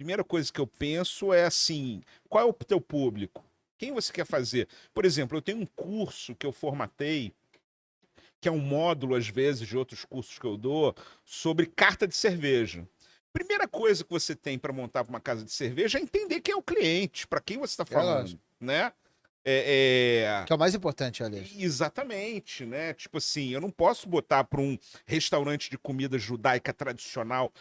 primeira coisa que eu penso é assim, qual é o teu público? Quem você quer fazer? Por exemplo, eu tenho um curso que eu formatei, que é um módulo, às vezes, de outros cursos que eu dou, sobre carta de cerveja. Primeira coisa que você tem para montar uma casa de cerveja é entender quem é o cliente, para quem você está É lógico. falando, né? É, Que é o mais importante, aliás. exatamente, né? Tipo assim, eu não posso botar para um restaurante de comida judaica tradicional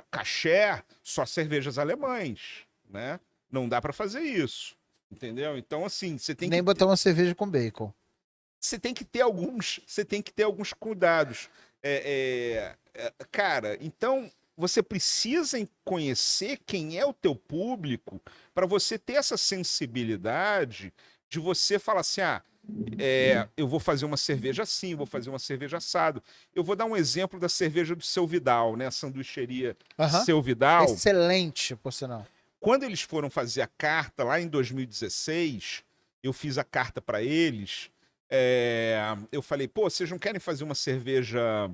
kasher só cervejas alemães, né? Não dá para fazer isso, entendeu? Então, assim, Nem botar uma cerveja com bacon. você tem que ter alguns cuidados. Cara, então você precisa conhecer quem é o teu público para você ter essa sensibilidade de você falar assim, eu vou fazer uma cerveja assim, vou fazer uma cerveja assado. Eu vou dar um exemplo da cerveja do Seu Vidal, né? A sanduicheria Aham. Seu Vidal. Excelente, por sinal. Quando eles foram fazer a carta lá em 2016, eu fiz a carta para eles. Eu falei, pô, vocês não querem fazer uma cerveja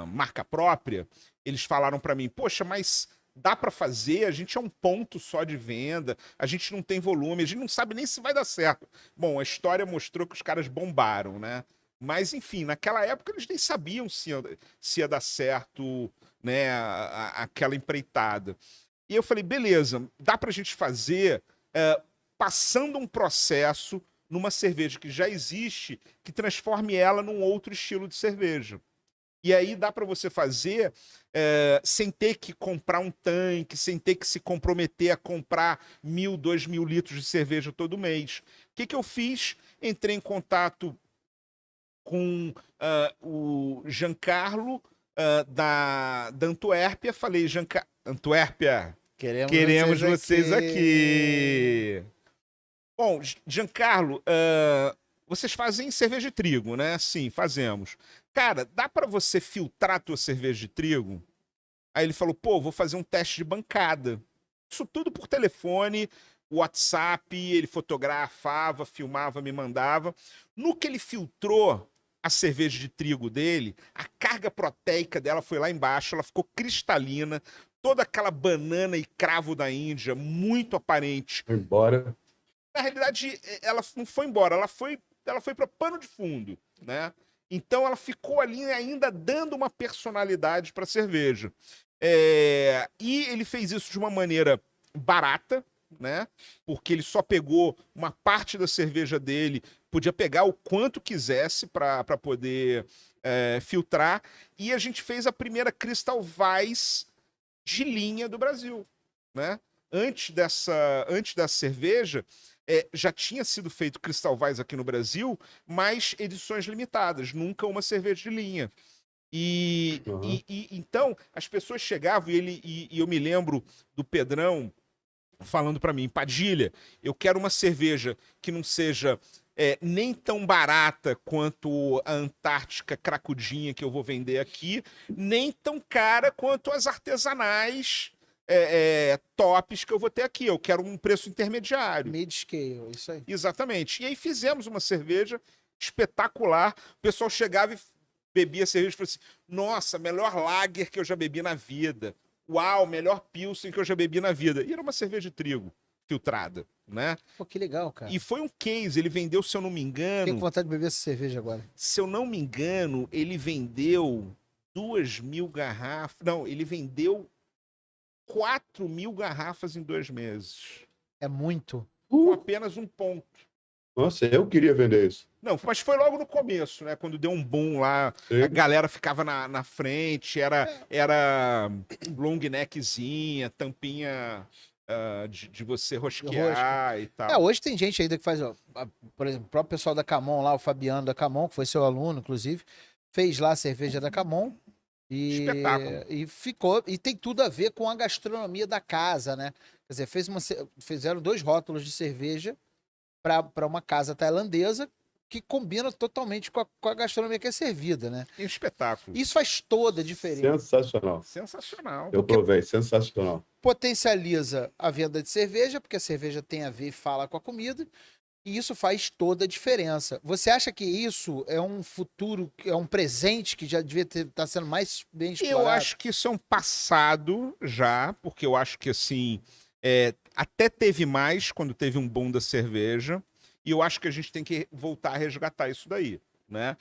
marca própria? Eles falaram para mim, poxa, mas dá para fazer, a gente é um ponto só de venda, a gente não tem volume, a gente não sabe nem se vai dar certo. Bom, a história mostrou que os caras bombaram, né? Mas, enfim, naquela época eles nem sabiam se ia dar certo, né, aquela empreitada. E eu falei, beleza, dá pra gente fazer passando um processo numa cerveja que já existe, que transforme ela num outro estilo de cerveja. E aí dá para você fazer sem ter que comprar um tanque, sem ter que se comprometer a comprar 1.000, 2.000 litros de cerveja todo mês. O que, que eu fiz? Entrei em contato com o Giancarlo da Antuérpia. Falei, Antuérpia, Queremos queremos vocês vocês aqui. aqui. Bom, Giancarlo, vocês fazem cerveja de trigo, né? Sim, fazemos. Cara, dá para você filtrar a tua cerveja de trigo? Aí ele falou, pô, vou fazer um teste de bancada. Isso tudo por telefone, WhatsApp, ele fotografava, filmava, me mandava. No que ele filtrou a cerveja de trigo dele, a carga proteica dela foi lá embaixo, ela ficou cristalina, toda aquela banana e cravo da Índia, muito aparente. Embora. Na realidade, ela não foi embora, ela foi para pano de fundo, né? Então ela ficou ali ainda dando uma personalidade para a cerveja. E ele fez isso de uma maneira barata, né? Porque ele só pegou uma parte da cerveja dele, podia pegar o quanto quisesse para poder filtrar. E a gente fez a primeira Crystal Weiss de linha do Brasil, né? Antes dessa cerveja, já tinha sido feito Crystal Weiss aqui no Brasil, mas edições limitadas, nunca uma cerveja de linha. Então as pessoas chegavam e eu me lembro do Pedrão falando para mim, Padilha, eu quero uma cerveja que não seja nem tão barata quanto a Antártica cracudinha que eu vou vender aqui, nem tão cara quanto as artesanais tops que eu vou ter aqui. Eu quero um preço intermediário. Mid-scale, isso aí. Exatamente. E aí fizemos uma cerveja espetacular. O pessoal chegava e bebia cerveja e falou assim: nossa, melhor lager que eu já bebi na vida. Uau, melhor pilsen que eu já bebi na vida. E era uma cerveja de trigo filtrada, né? Pô, que legal, cara. E foi um case, ele vendeu, se eu não me Fiquei com engano, vontade de beber essa cerveja agora. se eu não me engano, ele vendeu 2.000 garrafas. Não, ele vendeu 4.000 garrafas em 2 meses. É muito. Com apenas um ponto. Nossa, eu queria vender isso. Não, mas foi logo no começo, né? Quando deu um boom lá, Sim. a galera ficava na frente, era long neckzinha, tampinha de você rosquear e tal. Hoje tem gente ainda que faz, ó, por exemplo, o próprio pessoal da Camon lá, o Fabiano da Camon, que foi seu aluno, inclusive, fez lá a cerveja da Camon Espetáculo. e ficou, e tem tudo a ver com a gastronomia da casa, né? Quer dizer, fizeram 2 rótulos de cerveja para uma casa tailandesa que combina totalmente com a gastronomia que é servida, né? E um espetáculo. Isso faz toda a diferença. Sensacional. Sensacional. Eu provei, sensacional. Potencializa a venda de cerveja, porque a cerveja tem a ver e fala com a comida, E isso faz toda a diferença. Você acha que isso é um futuro, é um presente que já devia estar sendo mais bem explorado? Eu acho que isso é um passado já, porque eu acho que assim, até teve mais quando teve um boom da cerveja, e eu acho que a gente tem que voltar a resgatar isso daí, né?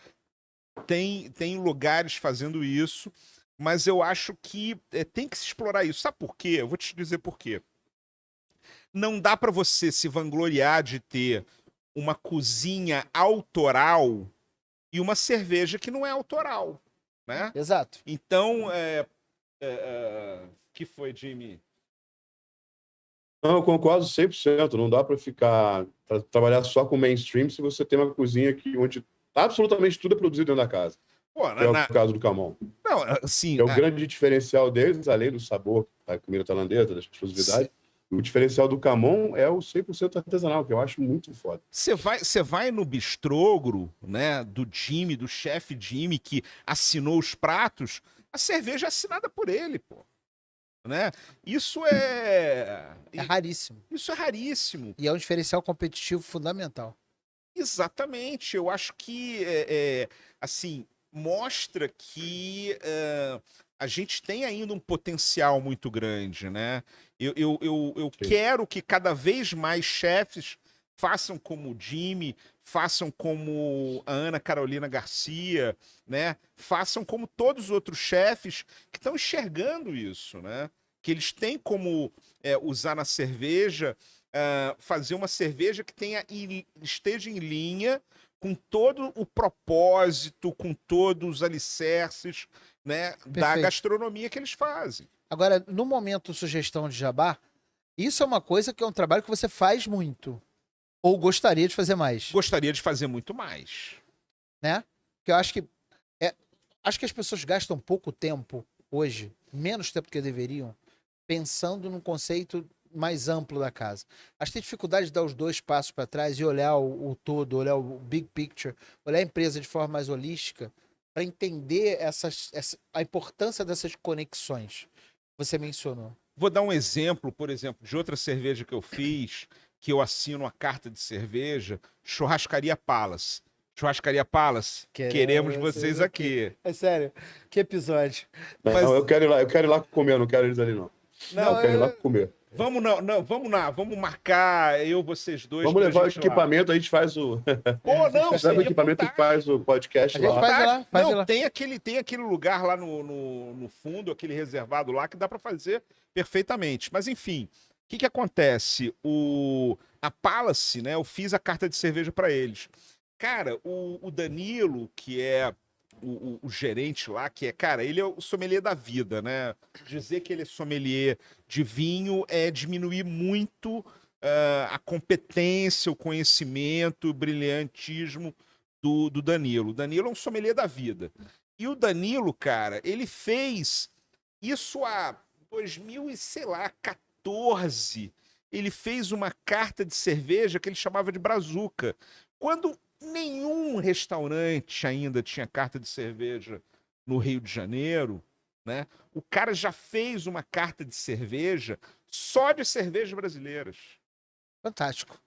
Tem lugares fazendo isso, mas eu acho que tem que se explorar isso. Sabe por quê? Eu vou te dizer por quê. Não dá para você se vangloriar de ter uma cozinha autoral e uma cerveja que não é autoral, né? Exato. Então, que foi, Jimmy? Não, eu concordo 100%. Não dá para trabalhar só com mainstream se você tem uma cozinha onde absolutamente tudo é produzido dentro da casa. Pô, Que é o caso do Camon. não, assim, É o grande diferencial deles, além do sabor da comida tailandesa, da exclusividade. O diferencial do Camon é o 100% artesanal, que eu acho muito foda. você vai no bistrogro, né, do Jimmy, do chefe Jimmy, que assinou os pratos, a cerveja é assinada por ele, pô. Né? Isso É raríssimo. Isso é raríssimo. E é um diferencial competitivo fundamental. Exatamente. Eu acho que, assim, mostra que a gente tem ainda um potencial muito grande, né? Eu quero que cada vez mais chefes façam como o Jimmy, façam como a Ana Carolina Garcia, né? Façam como todos os outros chefes que estão enxergando isso, né? Que eles têm como usar na cerveja, fazer uma cerveja que esteja em linha com todo o propósito, com todos os alicerces, né, da Perfeito. gastronomia que eles fazem. Agora, no momento sugestão de jabá, isso é uma coisa que é um trabalho que você faz muito. Ou gostaria de fazer mais, Gostaria de fazer muito mais. né? Porque eu acho que acho que as pessoas gastam pouco tempo hoje, menos tempo que deveriam, pensando num conceito mais amplo da casa. Acho que tem dificuldade de dar os dois passos para trás e olhar o todo, olhar o big picture, olhar a empresa de forma mais holística, para entender a importância dessas conexões. Você mencionou. Vou dar um exemplo, por exemplo, de outra cerveja que eu fiz, que eu assino a carta de cerveja, Churrascaria Palace. Churrascaria Palace, queremos vocês aqui. É sério, que episódio. Não, Mas- eu quero ir lá comer, eu não quero eles ali, não. Não, Eu quero ir lá comer. Vamos vamos lá, vamos marcar vocês dois. Vamos pra levar o gente ir lá. equipamento, a gente faz o. Pô, não, Leva o seria equipamento e fantástico. faz o podcast A gente lá. faz lá, faz Não, lá. tem aquele lugar lá no fundo, aquele reservado lá, que dá para fazer perfeitamente. Mas enfim, o que acontece? A Palace, né? Eu fiz a carta de cerveja para eles. Cara, o Danilo, que é o gerente lá, cara, ele é o sommelier da vida, né? Dizer que ele é sommelier de vinho é diminuir muito a competência, o conhecimento, o brilhantismo do Danilo. O Danilo é um sommelier da vida. E o Danilo, cara, ele fez isso há 2014. Ele fez uma carta de cerveja que ele chamava de brazuca. Quando nenhum restaurante ainda tinha carta de cerveja no Rio de Janeiro, né? O cara já fez uma carta de cerveja só de cervejas brasileiras. Fantástico.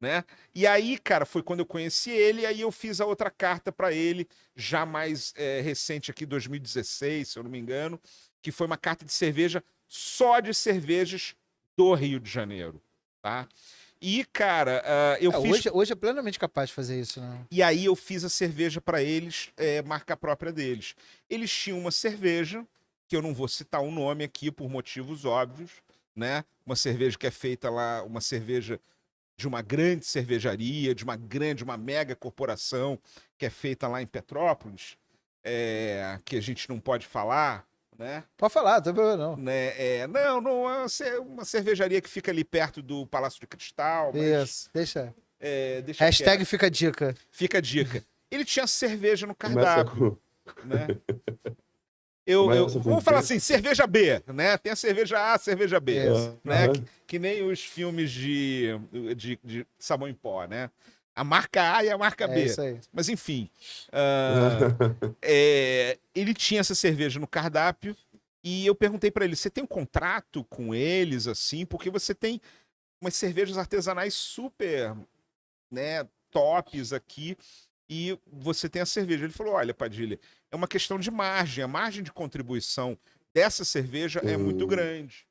Né? E aí, cara, foi quando eu conheci ele, e aí eu fiz a outra carta para ele, já mais recente aqui, 2016, se eu não me engano, que foi uma carta de cerveja só de cervejas do Rio de Janeiro, tá? E, cara, eu fiz... Hoje é plenamente capaz de fazer isso, né? E aí eu fiz a cerveja para eles, marca própria deles. Eles tinham uma cerveja, que eu não vou citar o nome aqui por motivos óbvios, né? Uma cerveja que é feita lá, uma cerveja de uma grande cervejaria, de uma mega corporação que é feita lá em Petrópolis, que a gente não pode falar, né? Pode falar, não tem problema não. Né? Não, é uma cervejaria que fica ali perto do Palácio de Cristal. Mas, Isso, deixa. deixa Hashtag quieto. fica a dica. Fica a dica. Ele tinha cerveja no Começa cardápio, com... né? Começa com Vamos falar B. assim, cerveja B, né? Tem a cerveja A, cerveja B, Isso. né? Aham. Que nem os filmes de sabão em pó, né? A marca A e a marca B. É isso aí. Mas enfim, ele tinha essa cerveja no cardápio e eu perguntei pra ele, você tem um contrato com eles, assim? Porque você tem umas cervejas artesanais super né, tops aqui, e você tem a cerveja. Ele falou, olha, Padilha, é uma questão de margem, a margem de contribuição dessa cerveja é muito grande.